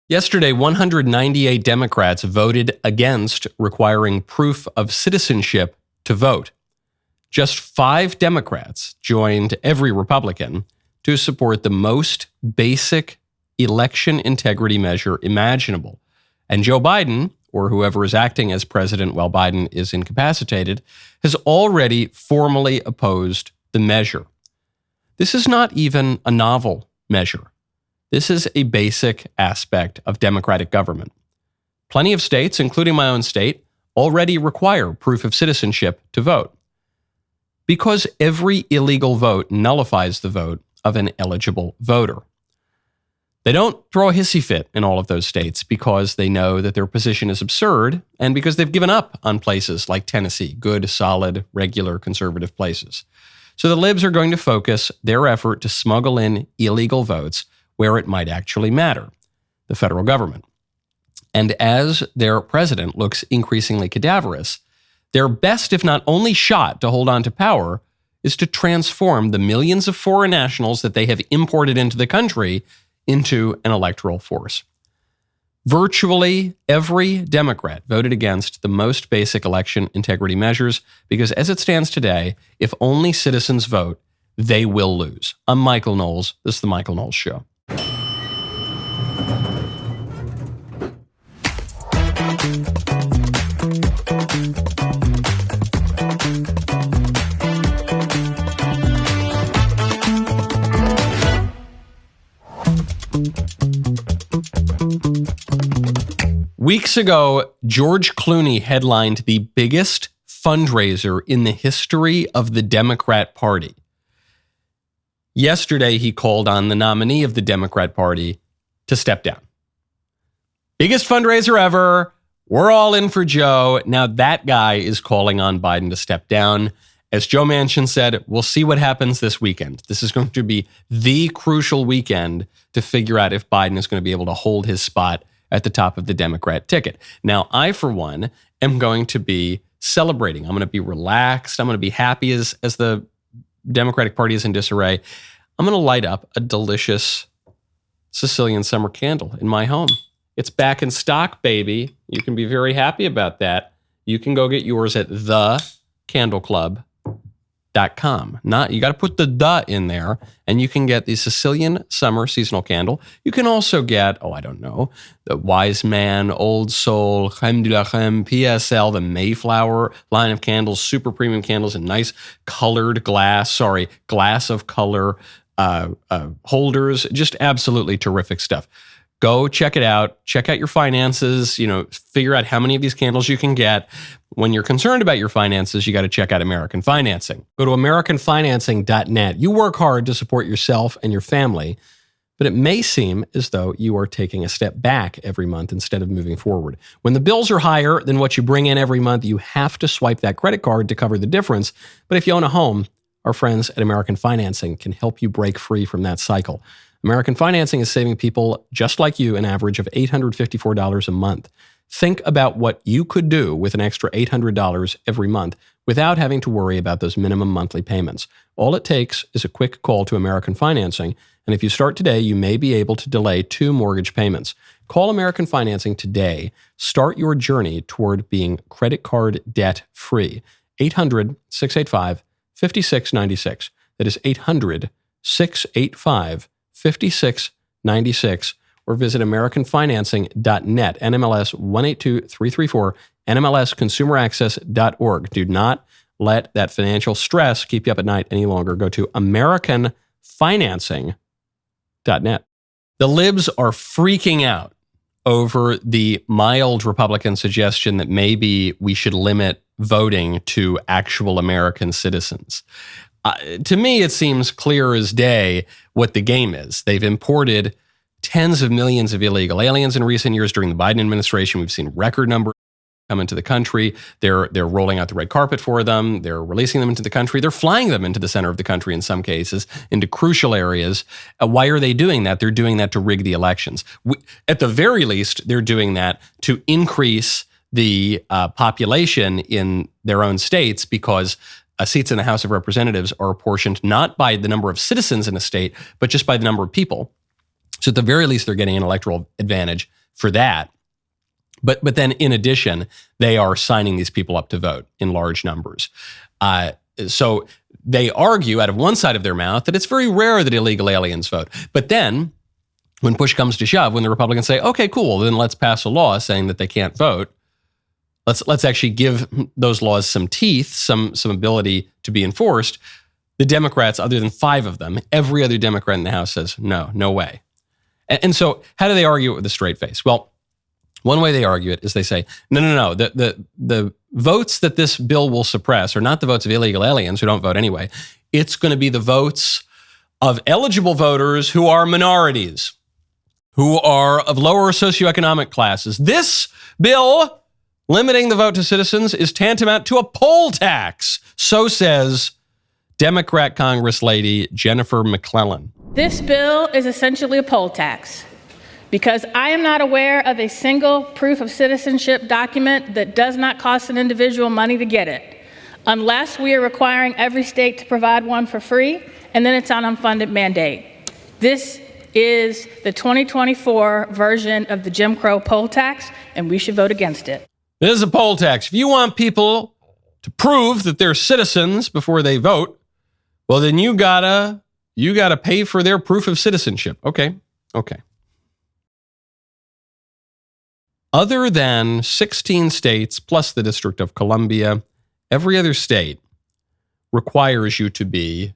Yesterday, 198 Democrats voted against requiring proof of citizenship to vote. Just 5 Democrats joined every Republican to support the most basic election integrity measure imaginable. And Joe Biden, or whoever is acting as president while Biden is incapacitated, has already formally opposed the measure. This is not even a novel measure. This is a basic aspect of democratic government. Plenty of states, including my own state, already require proof of citizenship to vote. Because every illegal vote nullifies the vote of an eligible voter. They don't throw a hissy fit in all of those states because they know that their position is absurd and because they've given up on places like Tennessee, good, solid, regular, conservative places. So the libs are going to focus their effort to smuggle in illegal votes where it might actually matter, the federal government. And as their president looks increasingly cadaverous, their best, if not only shot to hold on to power is to transform the millions of foreign nationals that they have imported into the country into an electoral force. Virtually every Democrat voted against the most basic election integrity measures because as it stands today, if only citizens vote, they will lose. I'm Michael Knowles. This is The Michael Knowles Show. Weeks ago, George Clooney headlined the biggest fundraiser in the history of the Democrat Party. Yesterday, he called on the nominee of the Democrat Party to step down. Biggest fundraiser ever. We're all in for Joe. Now that guy is calling on Biden to step down. As Joe Manchin said, we'll see what happens this weekend. This is going to be the crucial weekend to figure out if Biden is going to be able to hold his spot at the top of the Democrat ticket. Now, I, for one, am going to be celebrating. I'm going to be relaxed. I'm going to be happy as the Democratic Party is in disarray. I'm going to light up a delicious Sicilian summer candle in my home. It's back in stock, baby. You can be very happy about that. You can go get yours at thecandleclub.com. You got to put the in there, and you can get the Sicilian summer seasonal candle. You can also get, the Wise Man, Old Soul, Crème de la Crème, PSL, the Mayflower line of candles, super premium candles in nice colored glass of color holders. Just absolutely terrific stuff. Go check it out. Check out your finances. Figure out how many of these candles you can get. When you're concerned about your finances, you got to check out American Financing. Go to AmericanFinancing.net. You work hard to support yourself and your family, but it may seem as though you are taking a step back every month instead of moving forward. When the bills are higher than what you bring in every month, you have to swipe that credit card to cover the difference. But if you own a home, our friends at American Financing can help you break free from that cycle. American Financing is saving people just like you an average of $854 a month. Think about what you could do with an extra $800 every month without having to worry about those minimum monthly payments. All it takes is a quick call to American Financing, and if you start today, you may be able to delay 2 mortgage payments. Call American Financing today. Start your journey toward being credit card debt-free. 800-685-5696. That is 800-685-5696. Or visit AmericanFinancing.net, NMLS 182334, NMLSConsumerAccess.org. Do not let that financial stress keep you up at night any longer. Go to AmericanFinancing.net. The libs are freaking out over the mild Republican suggestion that maybe we should limit voting to actual American citizens. To me, it seems clear as day what the game is. They've imported tens of millions of illegal aliens in recent years. During the Biden administration, we've seen record numbers come into the country. They're rolling out the red carpet for them. They're releasing them into the country. They're flying them into the center of the country in some cases, into crucial areas. Why are they doing that? They're doing that to rig the elections. At the very least, they're doing that to increase the population in their own states because seats in the House of Representatives are apportioned not by the number of citizens in a state, but just by the number of people. So at the very least, they're getting an electoral advantage for that. But then in addition, they are signing these people up to vote in large numbers. So they argue out of one side of their mouth that it's very rare that illegal aliens vote. But then when push comes to shove, when the Republicans say, okay, cool, then let's pass a law saying that they can't vote. Let's actually give those laws some teeth, some ability to be enforced. The Democrats, other than 5 of them, every other Democrat in the House says, no way. And so how do they argue it with a straight face? Well, one way they argue it is they say, no. The votes that this bill will suppress are not the votes of illegal aliens who don't vote anyway. It's going to be the votes of eligible voters who are minorities, who are of lower socioeconomic classes. This bill limiting the vote to citizens is tantamount to a poll tax. So says Democrat Congress lady Jennifer McClellan. This bill is essentially a poll tax because I am not aware of a single proof of citizenship document that does not cost an individual money to get it, unless we are requiring every state to provide one for free, and then it's an unfunded mandate. This is the 2024 version of the Jim Crow poll tax, and we should vote against it. This is a poll tax. If you want people to prove that they're citizens before they vote, well, then you gotta pay for their proof of citizenship. Okay. Other than 16 states plus the District of Columbia, every other state requires you to be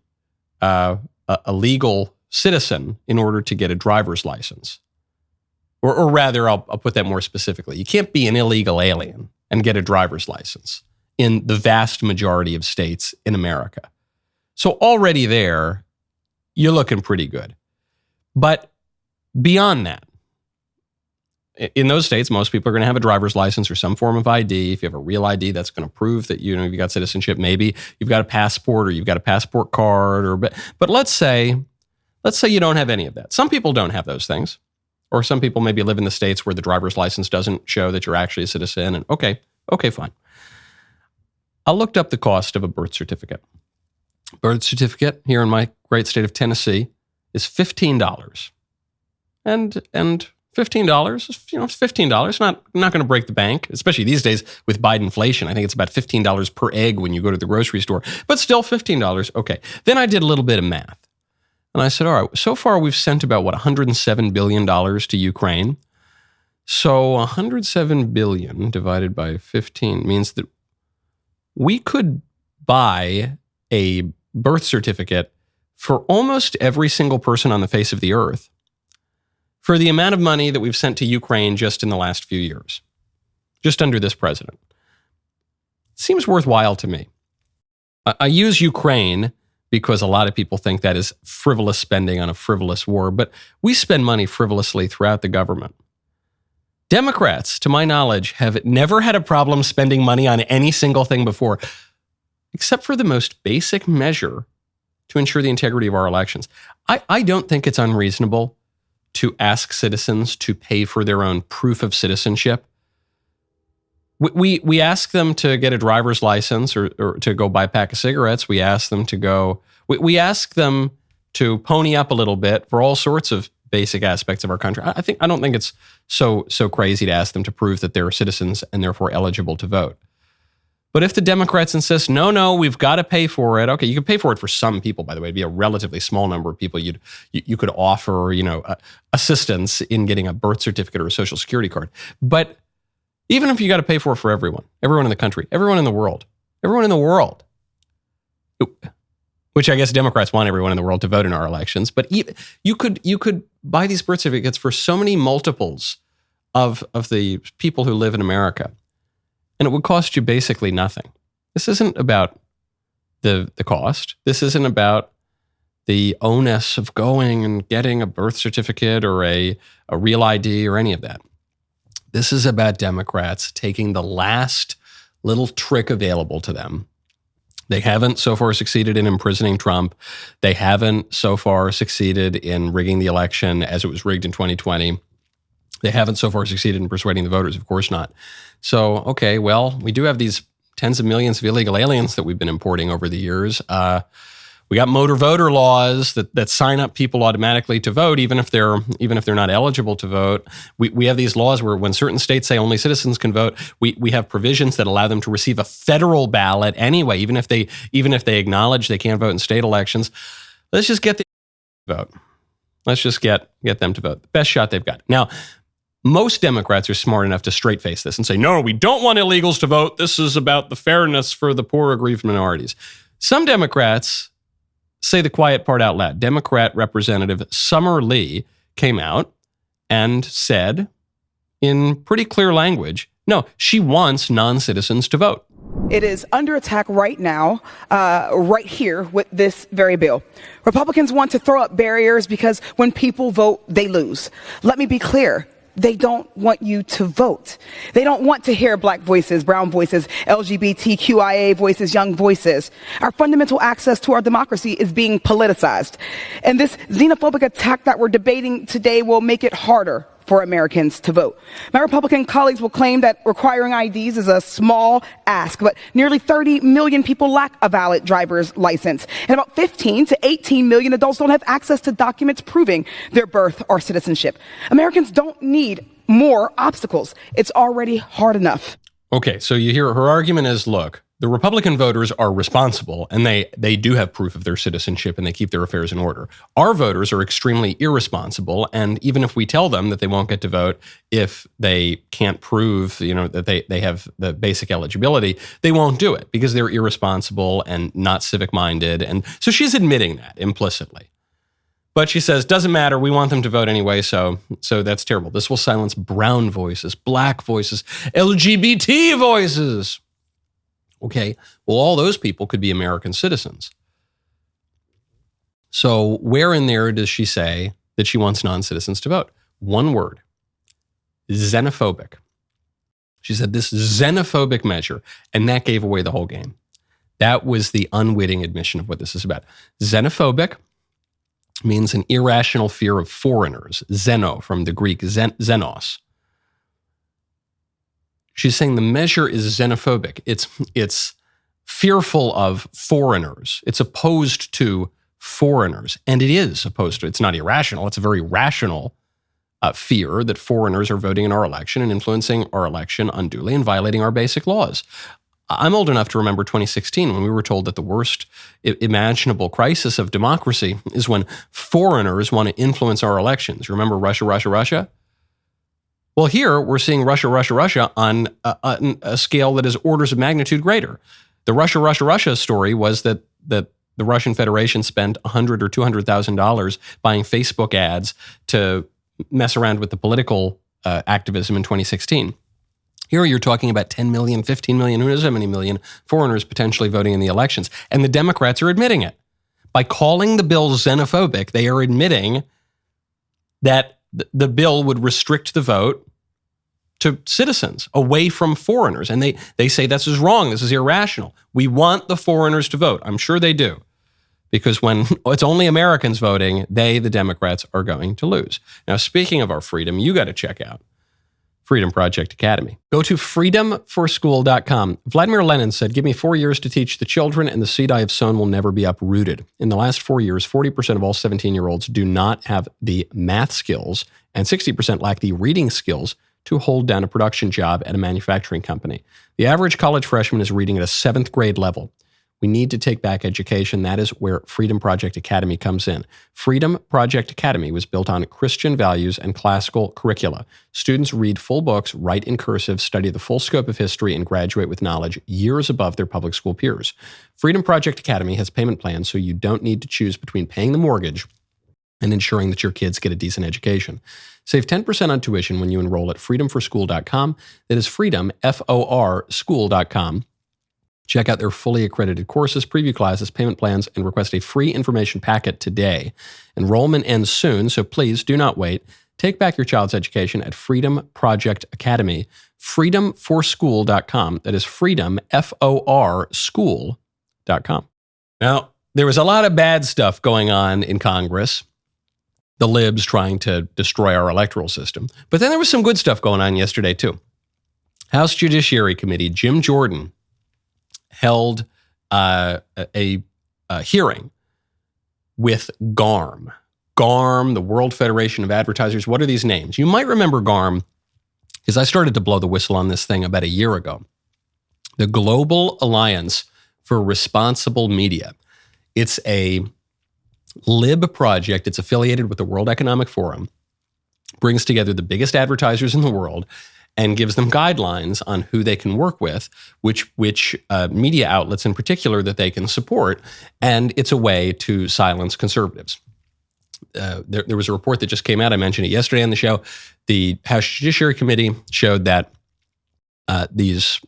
a legal citizen in order to get a driver's license. Or rather, I'll put that more specifically. You can't be an illegal alien and get a driver's license in the vast majority of states in America. So already there, you're looking pretty good. But beyond that, in those states, most people are going to have a driver's license or some form of ID. If you have a real ID, that's going to prove that you've got citizenship. Maybe you've got a passport or you've got a passport card. But let's say you don't have any of that. Some people don't have those things. Or some people maybe live in the states where the driver's license doesn't show that you're actually a citizen. And okay, fine. I looked up the cost of a birth certificate. Birth certificate here in my great state of Tennessee is $15. And $15 is, it's $15. Not going to break the bank, especially these days with Bidenflation. I think it's about $15 per egg when you go to the grocery store, but still $15. Okay. Then I did a little bit of math. And I said, all right, so far we've sent about, $107 billion to Ukraine. So $107 billion divided by 15 means that we could buy a birth certificate for almost every single person on the face of the earth for the amount of money that we've sent to Ukraine just in the last few years, just under this president. It seems worthwhile to me. I use Ukraine because a lot of people think that is frivolous spending on a frivolous war, but we spend money frivolously throughout the government. Democrats, to my knowledge, have never had a problem spending money on any single thing before, except for the most basic measure to ensure the integrity of our elections. I don't think it's unreasonable to ask citizens to pay for their own proof of citizenship. We ask them to get a driver's license or to go buy a pack of cigarettes. We ask them to go. We ask them to pony up a little bit for all sorts of basic aspects of our country. I don't think it's so crazy to ask them to prove that they're citizens and therefore eligible to vote. But if the Democrats insist, no, we've got to pay for it. Okay, you can pay for it for some people, by the way. It'd be a relatively small number of people you could offer, assistance in getting a birth certificate or a social security card. But even if you got to pay for it for everyone in the country, everyone in the world, which I guess Democrats want everyone in the world to vote in our elections. But you could buy these birth certificates for so many multiples of the people who live in America, and it would cost you basically nothing. This isn't about the cost. This isn't about the onus of going and getting a birth certificate or a real ID or any of that. This is about Democrats taking the last little trick available to them. They haven't so far succeeded in imprisoning Trump. They haven't so far succeeded in rigging the election as it was rigged in 2020. They haven't so far succeeded in persuading the voters, of course not. So, okay, well, we do have these tens of millions of illegal aliens that we've been importing over the years. We got motor voter laws that sign up people automatically to vote, even if they're not eligible to vote. We have these laws where when certain states say only citizens can vote, we have provisions that allow them to receive a federal ballot anyway, even if they acknowledge they can't vote in state elections. Let's just get the vote. Let's just get them to vote. The best shot they've got. Now, most Democrats are smart enough to straight face this and say, no, we don't want illegals to vote. This is about the fairness for the poor, aggrieved minorities. Some Democrats say the quiet part out loud. Democrat Representative Summer Lee came out and said in pretty clear language, no, she wants non-citizens to vote. It is under attack right now, right here with this very bill. Republicans want to throw up barriers because when people vote, they lose. Let me be clear. They don't want you to vote. They don't want to hear black voices, brown voices, LGBTQIA voices, young voices. Our fundamental access to our democracy is being politicized. And this xenophobic attack that we're debating today will make it harder for Americans to vote. My Republican colleagues will claim that requiring IDs is a small ask, but nearly 30 million people lack a valid driver's license, and about 15 to 18 million adults don't have access to documents proving their birth or citizenship. Americans don't need more obstacles. It's already hard enough. Okay, so you hear her argument is, look, the Republican voters are responsible, and they do have proof of their citizenship, and they keep their affairs in order. Our voters are extremely irresponsible, and even if we tell them that they won't get to vote if they can't prove, that they have the basic eligibility, they won't do it because they're irresponsible and not civic-minded. And so she's admitting that implicitly. But she says, doesn't matter, we want them to vote anyway, so that's terrible. This will silence brown voices, black voices, LGBT voices. Okay, well, all those people could be American citizens. So where in there does she say that she wants non-citizens to vote? One word: xenophobic. She said this xenophobic measure, and that gave away the whole game. That was the unwitting admission of what this is about. Xenophobic means an irrational fear of foreigners. Xeno, from the Greek xenos. She's saying the measure is xenophobic. It's fearful of foreigners. It's opposed to foreigners. And it is opposed to, it's not irrational. It's a very rational fear that foreigners are voting in our election and influencing our election unduly and violating our basic laws. I'm old enough to remember 2016 when we were told that the worst imaginable crisis of democracy is when foreigners want to influence our elections. Remember Russia, Russia, Russia? Well, here we're seeing Russia, Russia, Russia on a scale that is orders of magnitude greater. The Russia, Russia, Russia story was that the Russian Federation spent $100,000 or $200,000 buying Facebook ads to mess around with the political activism in 2016. Here you're talking about 10 million, 15 million, who knows how many million foreigners potentially voting in the elections. And the Democrats are admitting it. By calling the bill xenophobic, they are admitting that the bill would restrict the vote to citizens away from foreigners. And they say this is wrong, this is irrational. We want the foreigners to vote. I'm sure they do. Because when it's only Americans voting, the Democrats, are going to lose. Now, speaking of our freedom, you got to check out Freedom Project Academy. Go to freedomforschool.com. Vladimir Lenin said, give me 4 years to teach the children and the seed I have sown will never be uprooted. In the last 4 years, 40% of all 17-year-olds do not have the math skills and 60% lack the reading skills to hold down a production job at a manufacturing company. The average college freshman is reading at a 7th grade level. We need to take back education. That is where Freedom Project Academy comes in. Freedom Project Academy was built on Christian values and classical curricula. Students read full books, write in cursive, study the full scope of history, and graduate with knowledge years above their public school peers. Freedom Project Academy has payment plans, so you don't need to choose between paying the mortgage and ensuring that your kids get a decent education. Save 10% on tuition when you enroll at freedomforschool.com. That is freedom, F-O-R, school.com. Check out their fully accredited courses, preview classes, payment plans, and request a free information packet today. Enrollment ends soon, so please do not wait. Take back your child's education at Freedom Project Academy, freedomforschool.com. That is freedom, F-O-R, school.com. Now, there was a lot of bad stuff going on in Congress. The libs trying to destroy our electoral system. But then there was some good stuff going on yesterday, too. House Judiciary Committee, Jim Jordan, held a hearing with GARM. GARM, the World Federation of Advertisers. What are these names? You might remember GARM because I started to blow the whistle on this thing about a year ago. The Global Alliance for Responsible Media. It's a Lib project. It's affiliated with the World Economic Forum, brings together the biggest advertisers in the world and gives them guidelines on who they can work with, which media outlets in particular that they can support, and it's a way to silence conservatives. There was a report that just came out. I mentioned it yesterday on the show. The House Judiciary Committee showed that these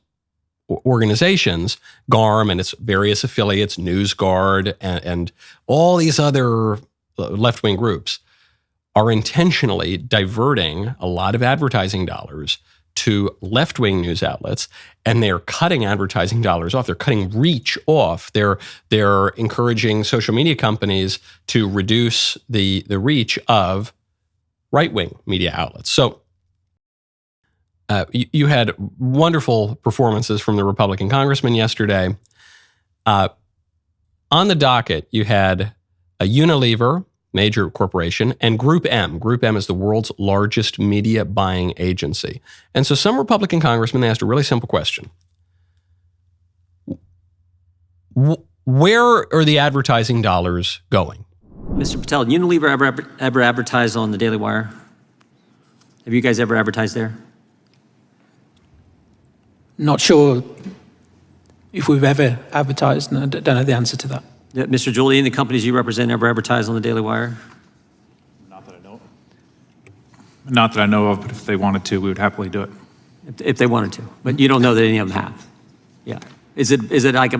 organizations, GARM and its various affiliates, NewsGuard, and all these other left-wing groups, are intentionally diverting a lot of advertising dollars to left-wing news outlets, and they're cutting advertising dollars off. They're cutting reach off. They're encouraging social media companies to reduce the reach of right-wing media outlets. So you had wonderful performances from the Republican congressman yesterday. On the docket, you had a Unilever, major corporation, and Group M. Group M is the world's largest media buying agency. And so some Republican congressmen, they asked a really simple question. Where are the advertising dollars going? Mr. Patel, Unilever ever advertised on the Daily Wire? Have you guys ever advertised there? Not sure if we've ever advertised, and I don't know the answer to that. Mr. Jewell, any of the companies you represent ever advertise on the Daily Wire? Not that I know of. Not that I know of, but if they wanted to, we would happily do it. If they wanted to, but you don't know that any of them have. Yeah. Is it like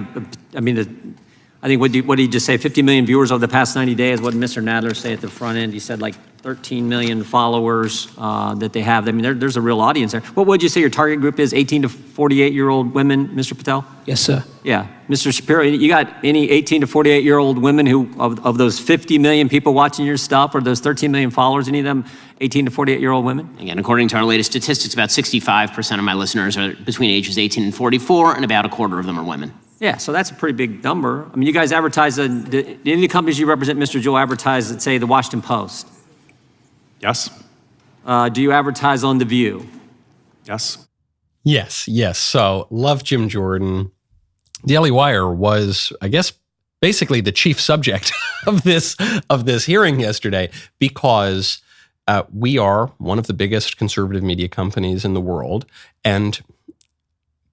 I think what did he just say? 50 million viewers over the past 90 days. What did Mr. Nadler say at the front end? He said like 13 million followers that they have. I mean, there's a real audience there. What would you say your target group is? 18 to 48-year-old women, Mr. Patel? Yes, sir. Yeah. Mr. Shapiro, you got any 18 to 48-year-old women who, of those 50 million people watching your stuff, or those 13 million followers, any of them 18 to 48-year-old women? Again, according to our latest statistics, about 65% of my listeners are between ages 18 and 44, and about a quarter of them are women. Yeah, so that's a pretty big number. I mean, you guys advertise, any of the companies you represent, Mr. Joel, advertise at, say, the Washington Post? Yes. Do you advertise on The View? Yes. Yes. So, love Jim Jordan. DailyWire was, I guess, basically the chief subject of this hearing yesterday, because we are one of the biggest conservative media companies in the world, and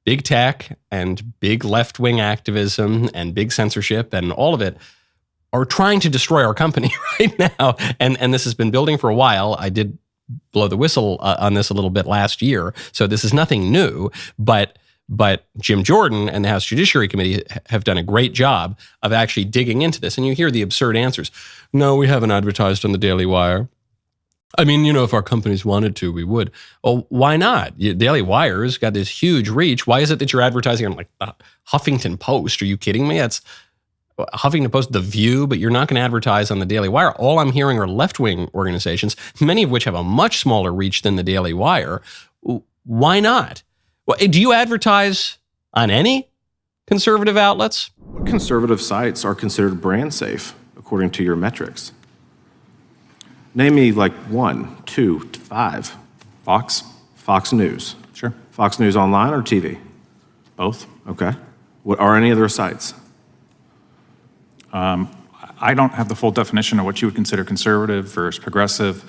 big tech and big left-wing activism and big censorship and all of it are trying to destroy our company right now. And this has been building for a while. I did blow the whistle on this a little bit last year, so this is nothing new. But Jim Jordan and the House Judiciary Committee have done a great job of actually digging into this. And you hear the absurd answers. No, we haven't advertised on the Daily Wire. I mean, if our companies wanted to, we would. Well, why not? Daily Wire's got this huge reach. Why is it that you're advertising on like the Huffington Post? Are you kidding me? It's Huffington Post, The View, but you're not going to advertise on the Daily Wire. All I'm hearing are left-wing organizations, many of which have a much smaller reach than the Daily Wire. Why not? Well, do you advertise on any conservative outlets? What conservative sites are considered brand safe according to your metrics? Name me like 1, 2, 5. Fox? Fox News. Sure. Fox News online or TV? Both. Okay. What are any other sites? I don't have the full definition of what you would consider conservative versus progressive.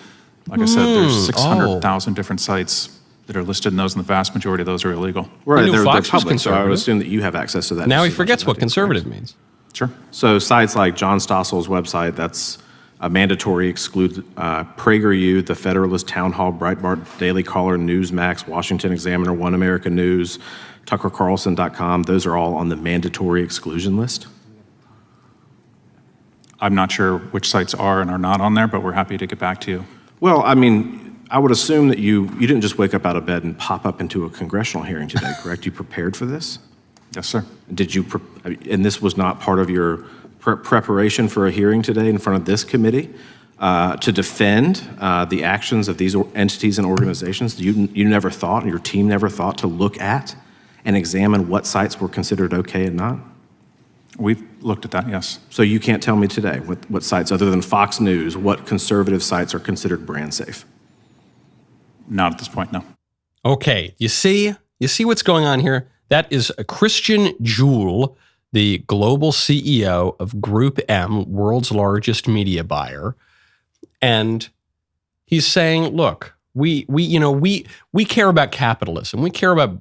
Like I said, there's 600,000 different sites that are listed, and the vast majority of those are illegal. Right, they're Fox was public, so I would conservative. assume that you have access to that. Now he just as forgets much as what I do, conservative correct? means. Sure. So sites like John Stossel's website, that's a mandatory exclude PragerU, The Federalist, Town Hall, Breitbart, Daily Caller, Newsmax, Washington Examiner, One American News, TuckerCarlson.com. Those are all on the mandatory exclusion list. I'm not sure which sites are and are not on there, but we're happy to get back to you. Well, I mean, I would assume that you didn't just wake up out of bed and pop up into a congressional hearing today, correct? You prepared for this? Yes, sir. Did you, and this was not part of your preparation for a hearing today in front of this committee to defend the actions of these entities and organizations? You never thought, and your team never thought to look at and examine what sites were considered okay and not? We've looked at that, yes. So you can't tell me today what sites, other than Fox News, what conservative sites are considered brand safe? Not at this point, no. Okay, you see what's going on here? That is a Christian Jewell, the global CEO of Group M, world's largest media buyer. And he's saying, look, we care about capitalism. We care about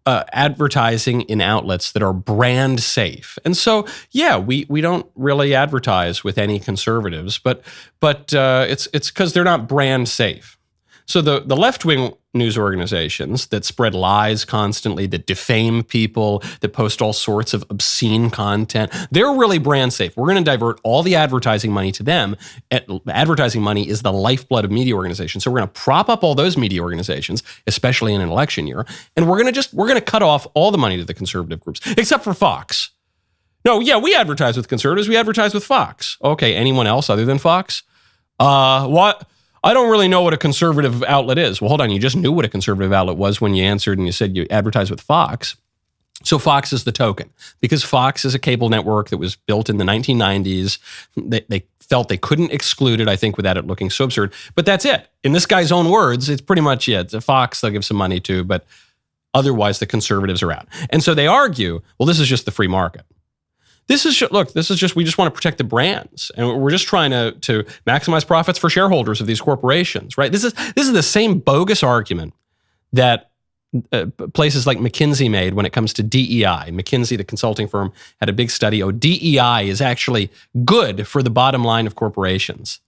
advertising in outlets that are brand safe. And so, yeah, we don't really advertise with any conservatives, but it's because they're not brand safe. So the left-wing news organizations that spread lies constantly, that defame people, that post all sorts of obscene content, they're really brand safe. We're going to divert all the advertising money to them. Advertising money is the lifeblood of media organizations. So we're going to prop up all those media organizations, especially in an election year, and we're going to cut off all the money to the conservative groups, except for Fox. No, yeah, we advertise with conservatives. We advertise with Fox. Okay, anyone else other than Fox? What? I don't really know what a conservative outlet is. Well, hold on. You just knew what a conservative outlet was when you answered and you said you advertise with Fox. So Fox is the token, because Fox is a cable network that was built in the 1990s. They felt they couldn't exclude it, I think, without it looking so absurd. But that's it. In this guy's own words, it's pretty much it. It's a Fox they'll give some money to, but otherwise the conservatives are out. And so they argue, well, this is just the free market. We just want to protect the brands, and we're just trying to maximize profits for shareholders of these corporations, right? This is the same bogus argument that places like McKinsey made when it comes to DEI. McKinsey, the consulting firm, had a big study. DEI is actually good for the bottom line of corporations.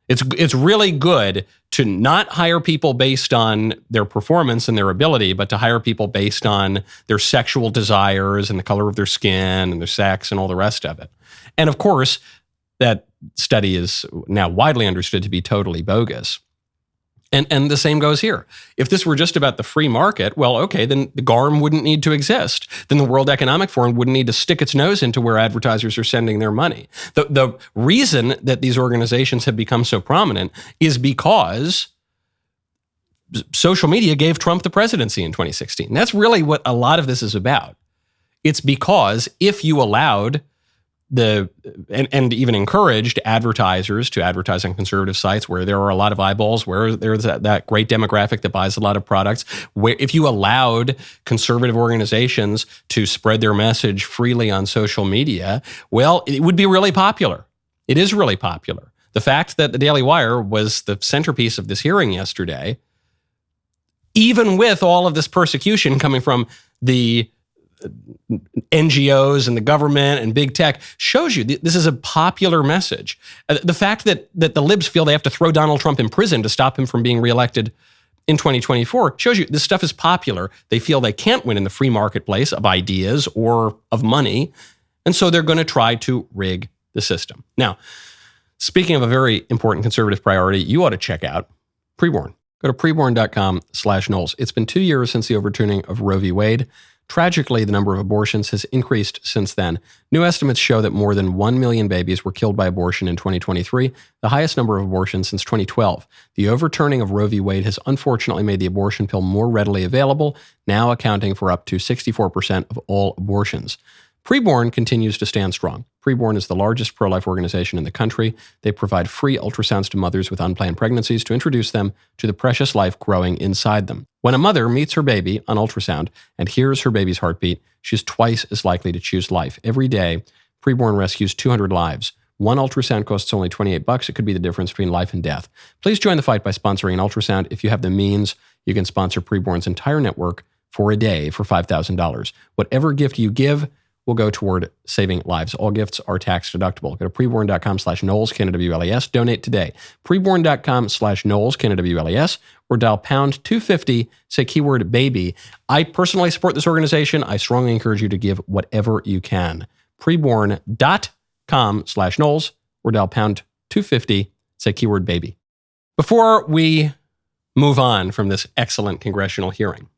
It's really good to not hire people based on their performance and their ability, but to hire people based on their sexual desires and the color of their skin and their sex and all the rest of it. And of course, that study is now widely understood to be totally bogus. And the same goes here. If this were just about the free market, well, okay, then the GARM wouldn't need to exist. Then the World Economic Forum wouldn't need to stick its nose into where advertisers are sending their money. The reason that these organizations have become so prominent is because social media gave Trump the presidency in 2016. That's really what a lot of this is about. It's because if you allowed and even encouraged advertisers to advertise on conservative sites where there are a lot of eyeballs, where there's that great demographic that buys a lot of products, where if you allowed conservative organizations to spread their message freely on social media, well, it would be really popular. It is really popular. The fact that the DailyWire was the centerpiece of this hearing yesterday, even with all of this persecution coming from the NGOs and the government and big tech, shows you this is a popular message. The fact that the libs feel they have to throw Donald Trump in prison to stop him from being reelected in 2024 shows you this stuff is popular. They feel they can't win in the free marketplace of ideas or of money, and so they're going to try to rig the system. Now, speaking of a very important conservative priority, you ought to check out Preborn. Go to preborn.com/Knowles. It's been 2 years since the overturning of Roe v. Wade. Tragically, the number of abortions has increased since then. New estimates show that more than 1 million babies were killed by abortion in 2023, the highest number of abortions since 2012. The overturning of Roe v. Wade has unfortunately made the abortion pill more readily available, now accounting for up to 64% of all abortions. Preborn continues to stand strong. Preborn is the largest pro-life organization in the country. They provide free ultrasounds to mothers with unplanned pregnancies to introduce them to the precious life growing inside them. When a mother meets her baby on ultrasound and hears her baby's heartbeat, she's twice as likely to choose life. Every day, Preborn rescues 200 lives. One ultrasound costs only $28. It could be the difference between life and death. Please join the fight by sponsoring an ultrasound. If you have the means, you can sponsor Preborn's entire network for a day for $5,000. Whatever gift you give will go toward saving lives. All gifts are tax deductible. Go to preborn.com/Knowles, KNWLAS. Donate today. Preborn.com/Knowles, KNWLAS, or dial pound 250, say keyword baby. I personally support this organization. I strongly encourage you to give whatever you can. Preborn.com/Knowles, or dial pound 250, say keyword baby. Before we move on from this excellent congressional hearing,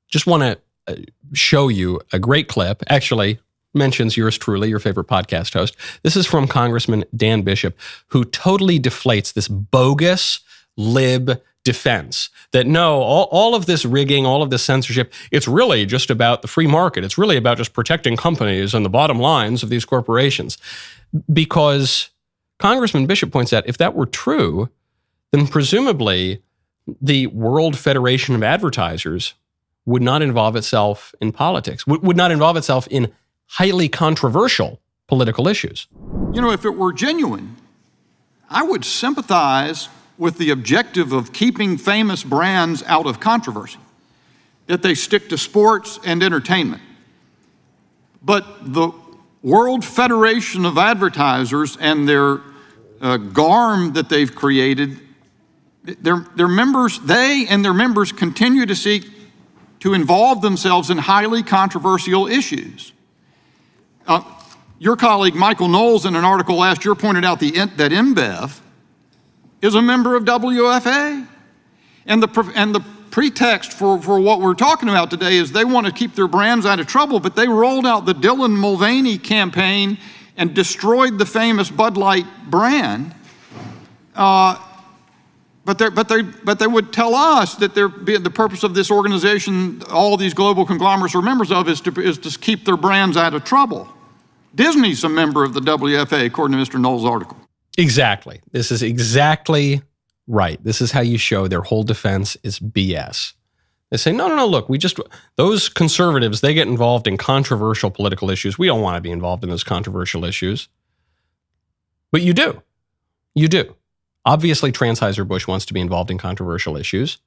just want to show you a great clip, actually mentions yours truly, your favorite podcast host. This is from Congressman Dan Bishop, who totally deflates this bogus lib defense that no, all of this rigging, all of this censorship, it's really just about the free market. It's really about just protecting companies and the bottom lines of these corporations. Because Congressman Bishop points out, if that were true, then presumably the World Federation of Advertisers would not involve itself in politics, would not involve itself in highly controversial political issues. You know, if it were genuine, I would sympathize with the objective of keeping famous brands out of controversy, that they stick to sports and entertainment. But the World Federation of Advertisers and their GARM that they've created, their members, they and their members continue to seek to involve themselves in highly controversial issues. Your colleague Michael Knowles in an article last year pointed out that InBev is a member of WFA. And the pretext for what we're talking about today is they want to keep their brands out of trouble, but they rolled out the Dylan Mulvaney campaign and destroyed the famous Bud Light brand. But they would tell us that the purpose of this organization, all these global conglomerates are members of, is to keep their brands out of trouble. Disney's a member of the WFA, according to Mr. Knowles' article. Exactly. This is exactly right. This is how you show their whole defense is BS. They say, no, look, those conservatives, they get involved in controversial political issues. We don't want to be involved in those controversial issues. But you do. You do. Obviously, Transheiser-Busch wants to be involved in controversial issues.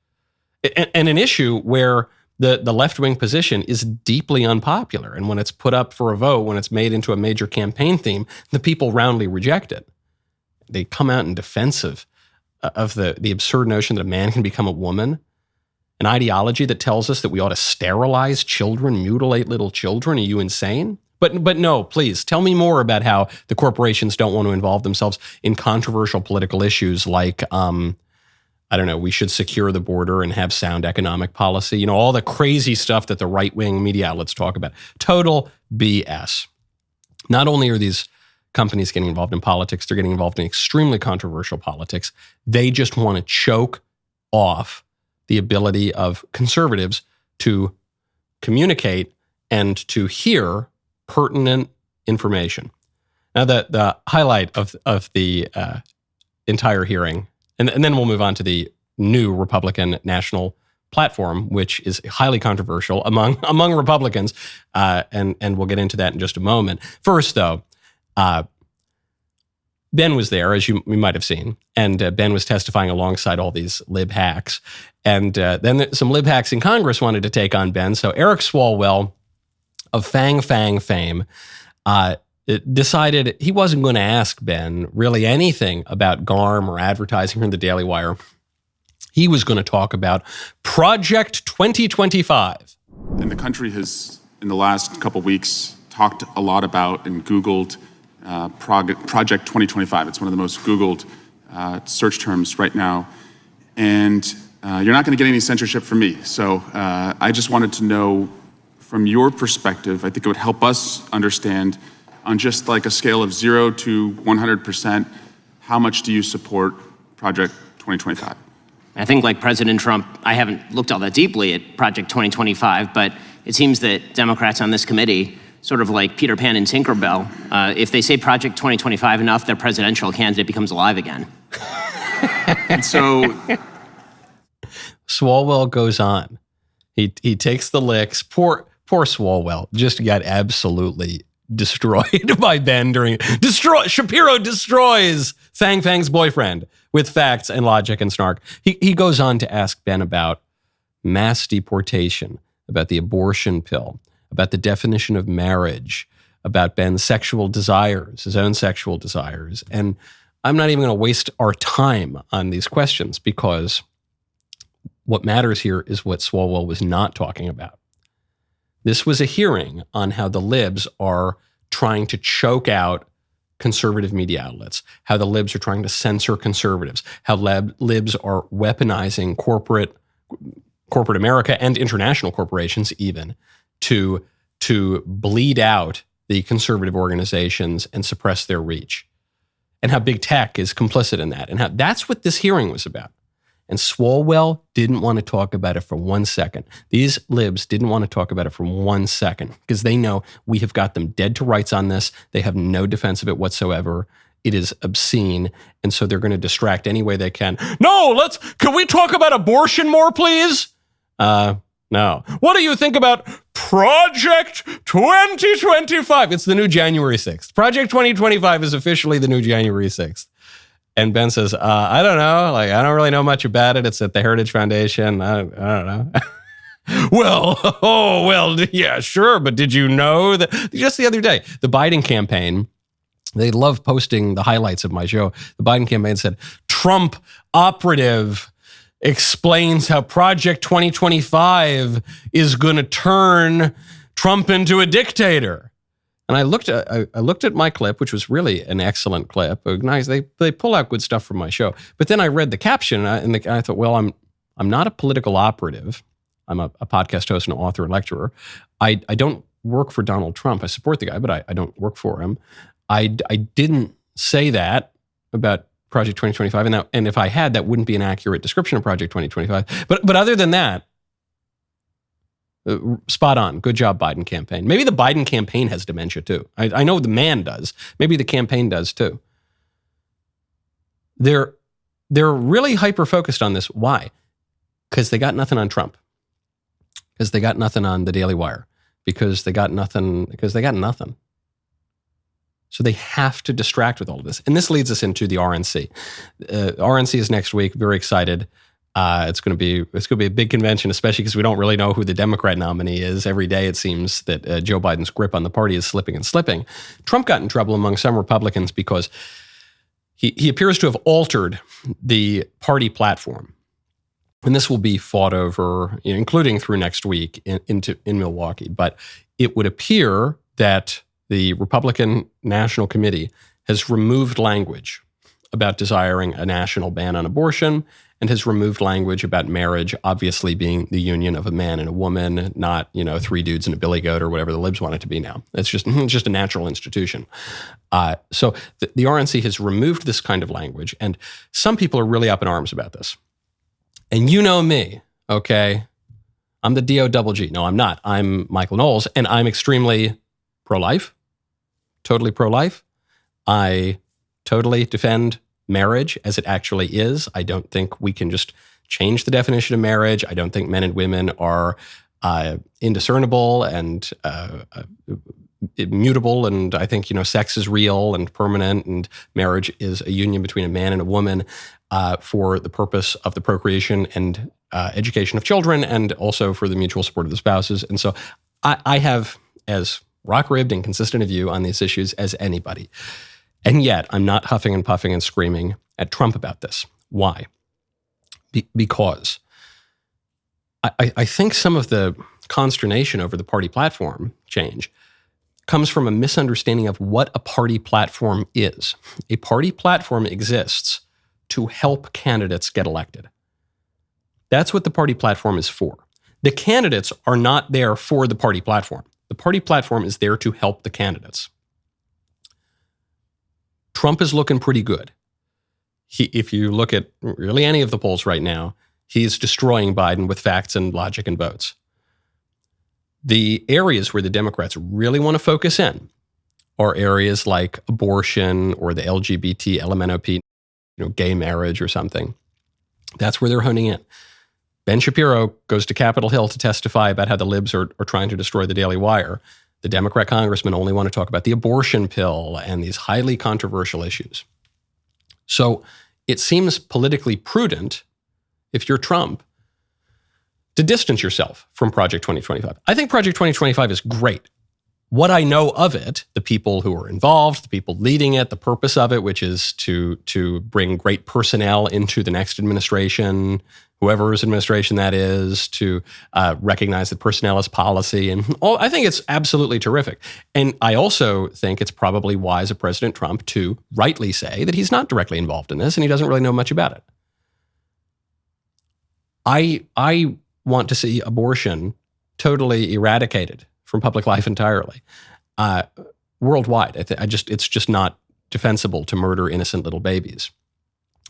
And an issue where the left-wing position is deeply unpopular. And when it's put up for a vote, when it's made into a major campaign theme, the people roundly reject it. They come out in defense of the absurd notion that a man can become a woman, an ideology that tells us that we ought to sterilize children, mutilate little children. Are you insane? But no, please, tell me more about how the corporations don't want to involve themselves in controversial political issues like, we should secure the border and have sound economic policy. You know, all the crazy stuff that the right-wing media outlets talk about. Total BS. Not only are these companies getting involved in politics, they're getting involved in extremely controversial politics. They just want to choke off the ability of conservatives to communicate and to hear pertinent information. Now, the highlight of the entire hearing, and then we'll move on to the new Republican National Platform, which is highly controversial among Republicans, and we'll get into that in just a moment. First, though, Ben was there, as you might have seen, and Ben was testifying alongside all these lib hacks. And then some lib hacks in Congress wanted to take on Ben. So Eric Swalwell of Fang fame decided he wasn't going to ask Ben really anything about GARM or advertising from the DailyWire. He was going to talk about Project 2025. And the country has, in the last couple of weeks, talked a lot about and Googled Project 2025. It's one of the most Googled search terms right now. And you're not going to get any censorship from me. So I just wanted to know, from your perspective, I think it would help us understand on just like a scale of 0 to 100%, how much do you support Project 2025? I think like President Trump, I haven't looked all that deeply at Project 2025, but it seems that Democrats on this committee, sort of like Peter Pan and Tinkerbell, if they say Project 2025 enough, their presidential candidate becomes alive again. And so Swalwell goes on. He takes the licks. Poor Swalwell just got absolutely destroyed by Ben Shapiro destroys Fang's boyfriend with facts and logic and snark. He goes on to ask Ben about mass deportation, about the abortion pill, about the definition of marriage, about Ben's sexual desires, his own sexual desires. And I'm not even going to waste our time on these questions because what matters here is what Swalwell was not talking about. This was a hearing on how the libs are trying to choke out conservative media outlets, how the libs are trying to censor conservatives, how libs are weaponizing corporate America and international corporations even to bleed out the conservative organizations and suppress their reach, and how big tech is complicit in that, and how that's what this hearing was about. And Swalwell didn't want to talk about it for 1 second. These libs didn't want to talk about it for 1 second because they know we have got them dead to rights on this. They have no defense of it whatsoever. It is obscene. And so they're going to distract any way they can. No, can we talk about abortion more, please? No. What do you think about Project 2025? It's the new January 6th. Project 2025 is officially the new January 6th. And Ben says, I don't know. I don't really know much about it. It's at the Heritage Foundation. I don't know. Well, yeah, sure. But did you know that just the other day, the Biden campaign, they love posting the highlights of my show. The Biden campaign said, Trump operative explains how Project 2025 is going to turn Trump into a dictator. And I looked at my clip, which was really an excellent clip. Nice, they pull out good stuff from my show. But then I read the caption, and I thought, well, I'm not a political operative. I'm a podcast host and author and lecturer. I don't work for Donald Trump. I support the guy, but I don't work for him. I didn't say that about Project 2025, and if I had, that wouldn't be an accurate description of Project 2025. But other than that, spot on. Good job, Biden campaign. Maybe the Biden campaign has dementia too. I know the man does. Maybe the campaign does too. They're really hyper-focused on this. Why? Because they got nothing on Trump. Because they got nothing on the DailyWire. Because they got nothing. So they have to distract with all of this. And this leads us into the RNC. RNC is next week. Very excited. It's going to be a big convention, especially because we don't really know who the Democrat nominee is. Every day it seems that Joe Biden's grip on the party is slipping and slipping. Trump got in trouble among some Republicans because he appears to have altered the party platform. And this will be fought over, including through next week in Milwaukee. But it would appear that the Republican National Committee has removed language about desiring a national ban on abortion and has removed language about marriage obviously being the union of a man and a woman, not, three dudes and a billy goat or whatever the libs want it to be now. It's just a natural institution. So the RNC has removed this kind of language, and some people are really up in arms about this. And you know me, okay? I'm the D-O-double-G. No, I'm not. I'm Michael Knowles, and I'm extremely pro-life, totally pro-life. I totally defend marriage as it actually is. I don't think we can just change the definition of marriage. I don't think men and women are indiscernible and immutable. And I think, sex is real and permanent, and marriage is a union between a man and a woman for the purpose of the procreation and education of children, and also for the mutual support of the spouses. And so I have as rock-ribbed and consistent a view on these issues as anybody. And yet, I'm not huffing and puffing and screaming at Trump about this. Why? Because I think some of the consternation over the party platform change comes from a misunderstanding of what a party platform is. A party platform exists to help candidates get elected. That's what the party platform is for. The candidates are not there for the party platform. The party platform is there to help the candidates. Trump is looking pretty good. If you look at really any of the polls right now, he's destroying Biden with facts and logic and votes. The areas where the Democrats really want to focus in are areas like abortion or the LGBT, LMNOP, gay marriage or something. That's where they're honing in. Ben Shapiro goes to Capitol Hill to testify about how the libs are trying to destroy the Daily Wire. The Democrat congressmen only want to talk about the abortion pill and these highly controversial issues. So it seems politically prudent, if you're Trump, to distance yourself from Project 2025. I think Project 2025 is great. What I know of it, the people who are involved, the people leading it, the purpose of it, which is to bring great personnel into the next administration, whoever's administration that is, to recognize that personnel is policy. And I think it's absolutely terrific. And I also think it's probably wise of President Trump to rightly say that he's not directly involved in this and he doesn't really know much about it. I want to see abortion totally eradicated from public life entirely, worldwide. It's just not defensible to murder innocent little babies.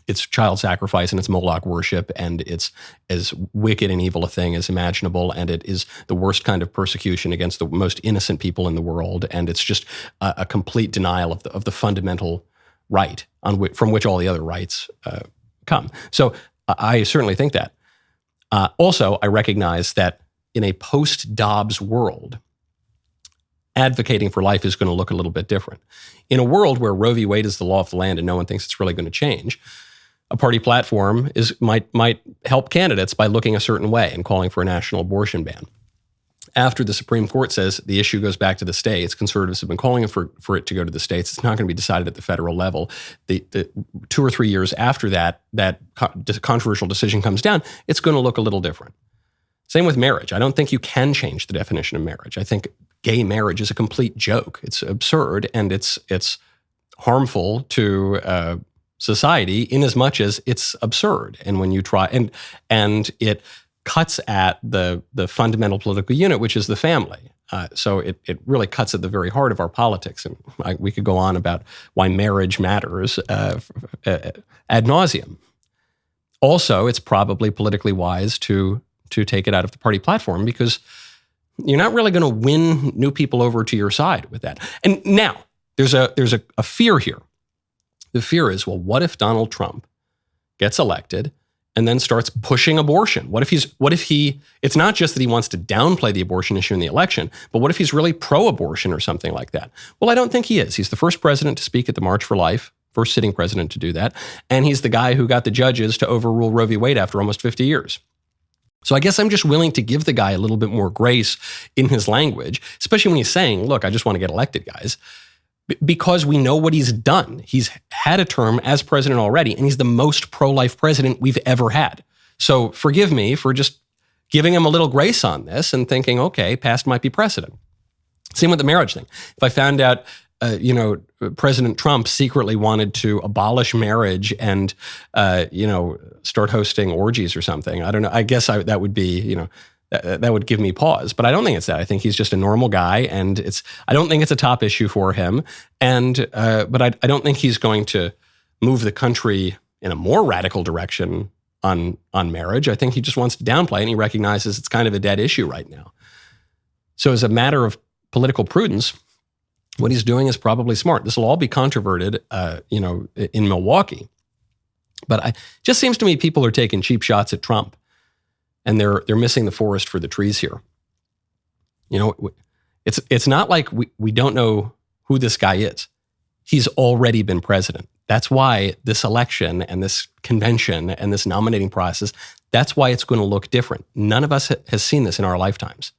it's child sacrifice and it's Moloch worship, and it's as wicked and evil a thing as imaginable, and it is the worst kind of persecution against the most innocent people in the world, and it's just a complete denial of the fundamental right from which all the other rights come. So I certainly think that. Also, I recognize that in a post-Dobbs world, advocating for life is going to look a little bit different. In a world where Roe v. Wade is the law of the land and no one thinks it's really going to change, a party platform might help candidates by looking a certain way and calling for a national abortion ban. After the Supreme Court says the issue goes back to the states, conservatives have been calling for it to go to the states. It's not going to be decided at the federal level. The 2 or 3 years after that controversial decision comes down, it's going to look a little different. Same with marriage. I don't think you can change the definition of marriage. I think gay marriage is a complete joke. It's absurd, and it's harmful to society in as much as it's absurd. And when you try, and it cuts at the fundamental political unit, which is the family. So it really cuts at the very heart of our politics. And we could go on about why marriage matters ad nauseum. Also, it's probably politically wise to take it out of the party platform, because you're not really going to win new people over to your side with that. And now there's a fear here. The fear is, well, what if Donald Trump gets elected and then starts pushing abortion? What if it's not just that he wants to downplay the abortion issue in the election, but what if he's really pro-abortion or something like that? Well, I don't think he is. He's the first president to speak at the March for Life, first sitting president to do that. And he's the guy who got the judges to overrule Roe v. Wade after almost 50 years. So I guess I'm just willing to give the guy a little bit more grace in his language, especially when he's saying, look, I just want to get elected, guys, because we know what he's done. He's had a term as president already, and he's the most pro-life president we've ever had. So forgive me for just giving him a little grace on this and thinking, okay, past might be precedent. Same with the marriage thing. If I found out President Trump secretly wanted to abolish marriage and, start hosting orgies or something, I don't know. I guess that would be, that would give me pause. But I don't think it's that. I think he's just a normal guy, and I don't think it's a top issue for him. And but I don't think he's going to move the country in a more radical direction on marriage. I think he just wants to downplay, and he recognizes it's kind of a dead issue right now. So as a matter of political prudence, what he's doing is probably smart. This will all be controverted, in Milwaukee. But it just seems to me people are taking cheap shots at Trump, and they're missing the forest for the trees here. It's not like we don't know who this guy is. He's already been president. That's why this election and this convention and this nominating process, that's why it's going to look different. None of us has seen this in our lifetimes.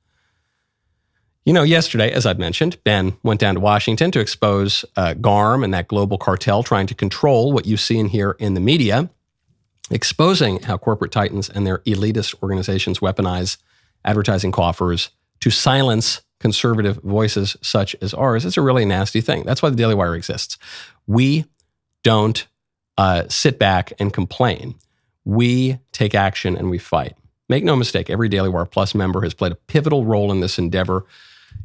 Yesterday, as I've mentioned, Ben went down to Washington to expose GARM and that global cartel trying to control what you see and hear in the media, exposing how corporate titans and their elitist organizations weaponize advertising coffers to silence conservative voices such as ours. It's a really nasty thing. That's why the Daily Wire exists. We don't sit back and complain. We take action and we fight. Make no mistake, every Daily Wire Plus member has played a pivotal role in this endeavor.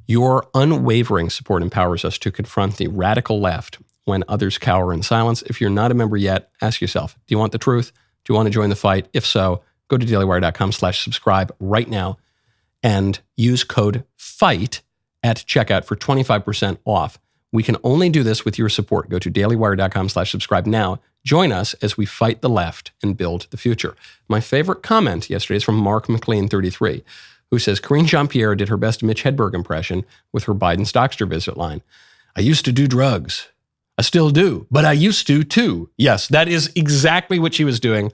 Your unwavering support empowers us to confront the radical left when others cower in silence. If you're not a member yet, ask yourself, do you want the truth? Do you want to join the fight? If so, go to dailywire.com/subscribe right now and use code FIGHT at checkout for 25% off. We can only do this with your support. Go to dailywire.com/subscribe now. Join us as we fight the left and build the future. My favorite comment yesterday is from Mark McLean, 33, who says, Karine Jean-Pierre did her best Mitch Hedberg impression with her Biden Stockster visit line. I used to do drugs. I still do, but I used to too. Yes, that is exactly what she was doing.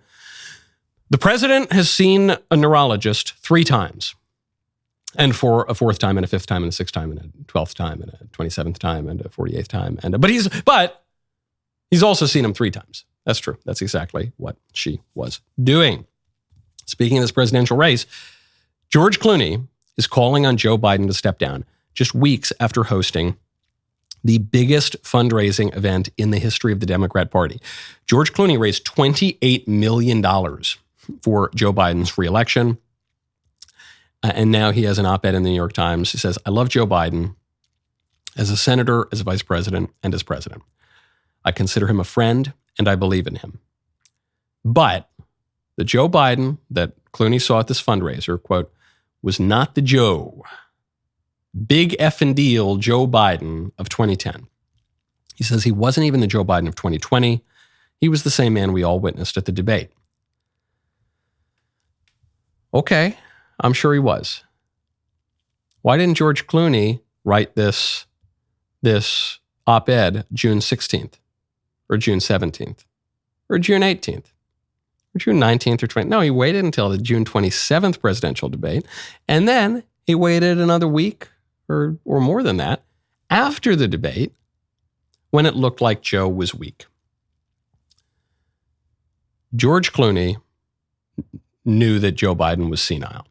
The president has seen a neurologist 3 times, and for a 4th time and a 5th time and a 6th time and a 12th time and a 27th time and a 48th time. But he's also seen him 3 times. That's true. That's exactly what she was doing. Speaking of this presidential race, George Clooney is calling on Joe Biden to step down just weeks after hosting the biggest fundraising event in the history of the Democrat Party. George Clooney raised $28 million for Joe Biden's reelection. And now he has an op-ed in the New York Times. He says, I love Joe Biden as a senator, as a vice president, and as president. I consider him a friend, and I believe in him. But the Joe Biden that Clooney saw at this fundraiser, quote, was not the Joe, big effing deal Joe Biden of 2010. He says he wasn't even the Joe Biden of 2020. He was the same man we all witnessed at the debate. Okay, I'm sure he was. Why didn't George Clooney write this op-ed June 16th or June 17th or June 18th or June 19th or 20th? No, he waited until the June 27th presidential debate, and then he waited another week or more than that after the debate when it looked like Joe was weak. George Clooney knew that Joe Biden was senile.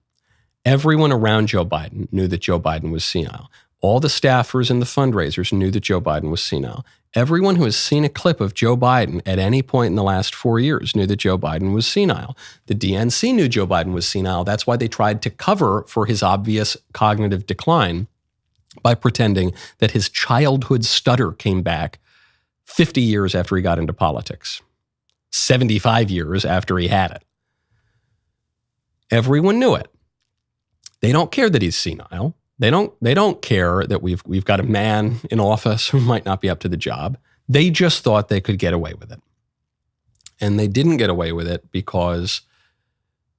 Everyone around Joe Biden knew that Joe Biden was senile. All the staffers and the fundraisers knew that Joe Biden was senile. Everyone who has seen a clip of Joe Biden at any point in the last 4 years knew that Joe Biden was senile. The DNC knew Joe Biden was senile. That's why they tried to cover for his obvious cognitive decline by pretending that his childhood stutter came back 50 years after he got into politics, 75 years after he had it. Everyone knew it. They don't care that he's senile. They don't care that we've got a man in office who might not be up to the job. They just thought they could get away with it. And they didn't get away with it because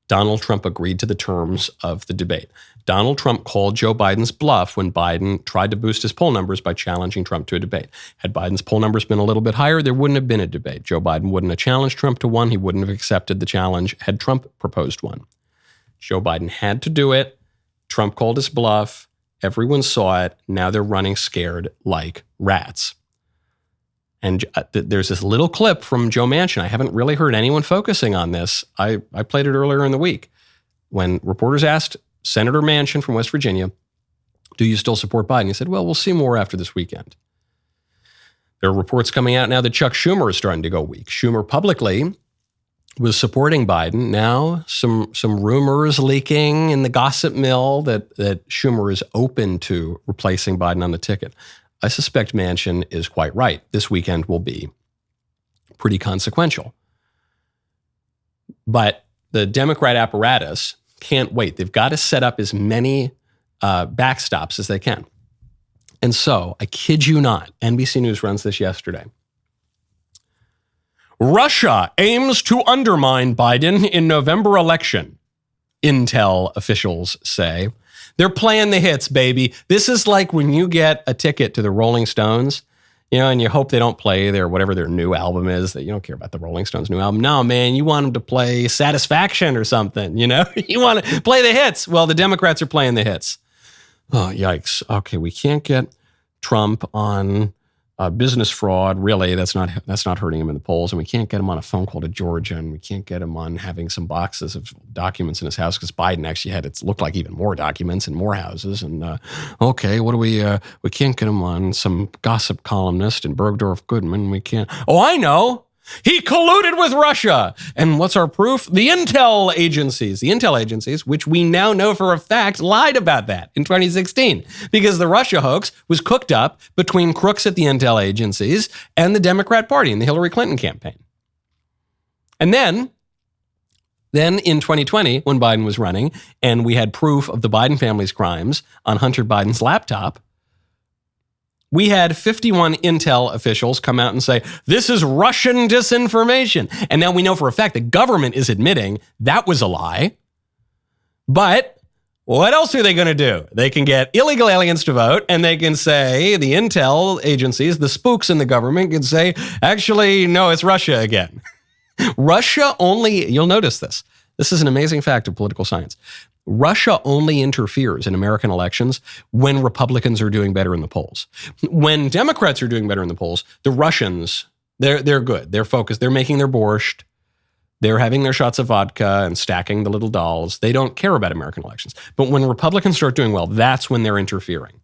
Donald Trump agreed to the terms of the debate. Donald Trump called Joe Biden's bluff when Biden tried to boost his poll numbers by challenging Trump to a debate. Had Biden's poll numbers been a little bit higher, there wouldn't have been a debate. Joe Biden wouldn't have challenged Trump to one. He wouldn't have accepted the challenge had Trump proposed one. Joe Biden had to do it. Trump called his bluff. Everyone saw it. Now they're running scared like rats. And there's this little clip from Joe Manchin. I haven't really heard anyone focusing on this. I played it earlier in the week when reporters asked Senator Manchin from West Virginia, do you still support Biden? He said, well, we'll see more after this weekend. There are reports coming out now that Chuck Schumer is starting to go weak. Schumer publicly was supporting Biden. Now, some rumors leaking in the gossip mill that Schumer is open to replacing Biden on the ticket. I suspect Manchin is quite right. This weekend will be pretty consequential. But the Democrat apparatus can't wait. They've got to set up as many backstops as they can. And so, I kid you not, NBC News runs this yesterday. Russia aims to undermine Biden in November election, Intel officials say. They're playing the hits, baby. This is like when you get a ticket to the Rolling Stones, and you hope they don't play whatever their new album is, that you don't care about the Rolling Stones' new album. No, man, you want them to play Satisfaction or something, You want to play the hits. Well, the Democrats are playing the hits. Oh, yikes. Okay, we can't get Trump on business fraud. Really, that's not hurting him in the polls. And we can't get him on a phone call to Georgia, and we can't get him on having some boxes of documents in his house because Biden actually looked like even more documents in more houses. And okay, what do we can't get him on some gossip columnist in Bergdorf Goodman. We can't. Oh, I know. He colluded with Russia. And what's our proof? The intel agencies, which we now know for a fact lied about that in 2016 because the Russia hoax was cooked up between crooks at the intel agencies and the Democrat Party in the Hillary Clinton campaign. And then in 2020, when Biden was running and we had proof of the Biden family's crimes on Hunter Biden's laptop, we had 51 intel officials come out and say, this is Russian disinformation. And now we know for a fact the government is admitting that was a lie. But what else are they going to do? They can get illegal aliens to vote, and they can say, the intel agencies, the spooks in the government can say, actually, no, it's Russia again. Russia only, you'll notice this. This is an amazing fact of political science. Russia only interferes in American elections when Republicans are doing better in the polls. When Democrats are doing better in the polls, the Russians, they're good. They're focused. They're making their borscht. They're having their shots of vodka and stacking the little dolls. They don't care about American elections. But when Republicans start doing well, that's when they're interfering.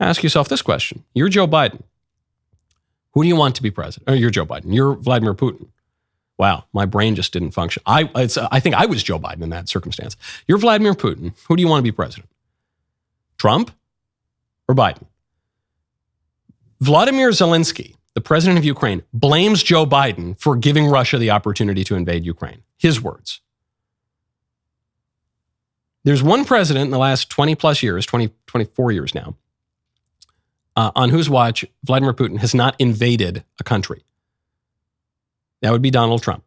Ask yourself this question. You're Joe Biden. Who do you want to be president? Oh, you're Joe Biden. You're Vladimir Putin. Wow, my brain just didn't function. I think I was Joe Biden in that circumstance. You're Vladimir Putin. Who do you want to be president? Trump or Biden? Vladimir Zelensky, the president of Ukraine, blames Joe Biden for giving Russia the opportunity to invade Ukraine. His words. There's one president in the last 20 plus years, 24 years now, on whose watch Vladimir Putin has not invaded a country. That would be Donald Trump.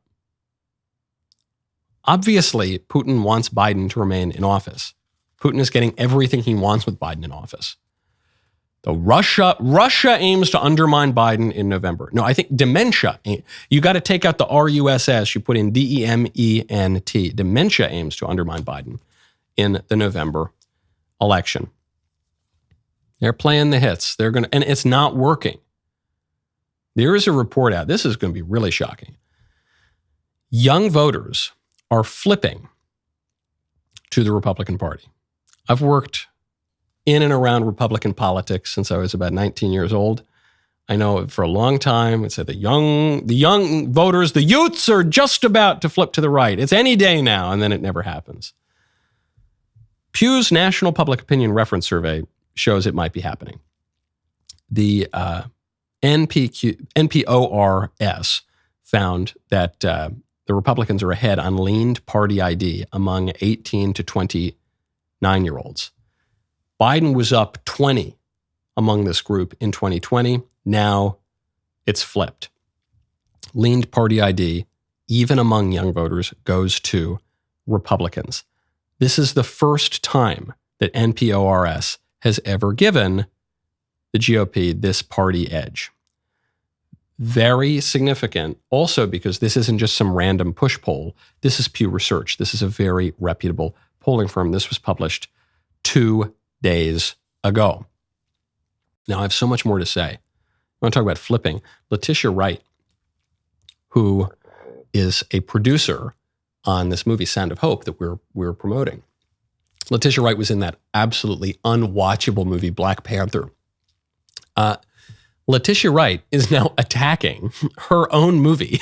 Obviously, Putin wants Biden to remain in office. Putin is getting everything he wants with Biden in office. Though Russia aims to undermine Biden in November. No, I think dementia. You got to take out the RUSS. You put in DEMENT. Dementia aims to undermine Biden in the November election. They're playing the hits. And it's not working. There is a report out. This is going to be really shocking. Young voters are flipping to the Republican Party. I've worked in and around Republican politics since I was about 19 years old. I know for a long time, it said the young voters, the youths are just about to flip to the right. It's any day now, and then it never happens. Pew's National Public Opinion Reference Survey shows it might be happening. The NPORS found that the Republicans are ahead on leaned party ID among 18 to 29-year-olds. Biden was up 20 among this group in 2020. Now it's flipped. Leaned party ID, even among young voters, goes to Republicans. This is the first time that NPORS has ever given the GOP this party edge. Very significant, also because this isn't just some random push poll. This is Pew Research. This is a very reputable polling firm. This was published 2 days ago. Now, I have so much more to say. I want to talk about flipping. Letitia Wright, who is a producer on this movie Sound of Hope that we're promoting. Letitia Wright was in that absolutely unwatchable movie Black Panther. Letitia Wright is now attacking her own movie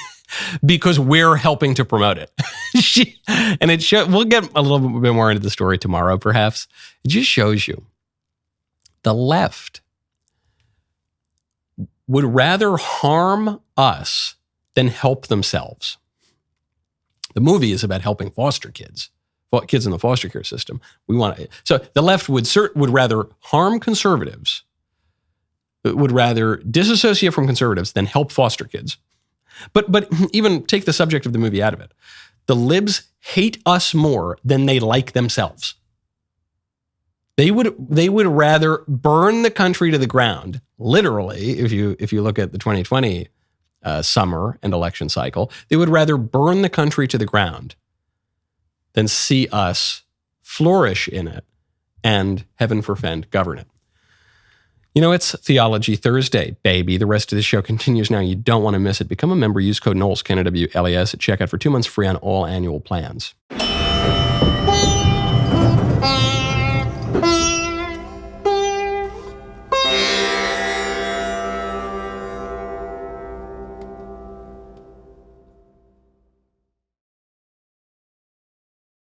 because we're helping to promote it. We'll get a little bit more into the story tomorrow, perhaps. It just shows you the left would rather harm us than help themselves. The movie is about helping foster kids in the foster care system. So the left would rather harm conservatives, would rather disassociate from conservatives than help foster kids. But even take the subject of the movie out of it. The libs hate us more than they like themselves. They would rather burn the country to the ground, literally, if you look at the 2020 summer and election cycle, they would rather burn the country to the ground than see us flourish in it and, heaven forfend, govern it. You know, it's Theology Thursday, baby. The rest of the show continues now. You don't want to miss it. Become a member. Use code Knowles, KNWLES at checkout for 2 months free on all annual plans.